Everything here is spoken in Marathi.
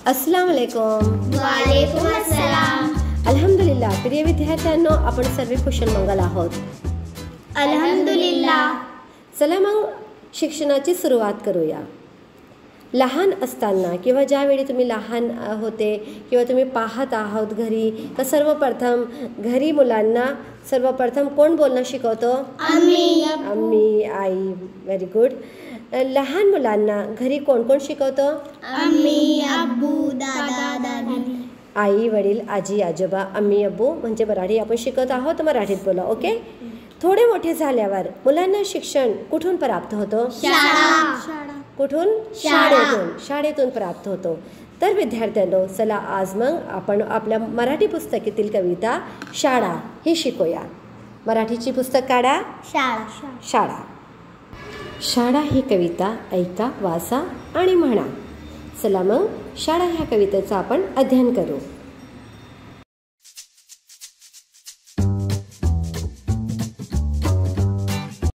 अस्सलाम वालेकुम. वालेकुम अस्सलाम. अल्हम्दुलिल्लाह. प्रिय विद्यार्थ्यांनो, आपण सर्व कुशल मंगल आहोत. अल्हम्दुलिल्लाह. चला मग शिक्षणाची सुरुवात करूया. लहान असताना किंवा ज्यावेळी तुम्ही लहान होते किंवा तुम्ही पाहत आहात घरी, तर सर्वप्रथम घरी मुलांना सर्वप्रथम कोण बोलणं शिकवतो? आम्ही, आई. Very good. लहान मुलांना घरी कोण कोण शिकवतो? अम्मी, अब्बू, दादा, दादी. आई, वडील, आजी, आजोबा. अम्मी, अब्बू म्हणजे मराठी आपण शिकत आहोत, मराठीत बोला. ओके. थोडे मोठे झाल्यावर मुलांना शिक्षण कुठून प्राप्त होतं? कुठून? शाळेतून प्राप्त होतो. तर विद्यार्थ्यांनो, चला आज मग आपण आपल्या मराठी पुस्तकातील कविता शाळा ही शिकूया. मराठीची पुस्तक काढा. शाळा. शाळा ही कविता ऐका, वाचा आणि म्हणा. चला मग शाळा ह्या कवितेचं आपण अध्ययन करू.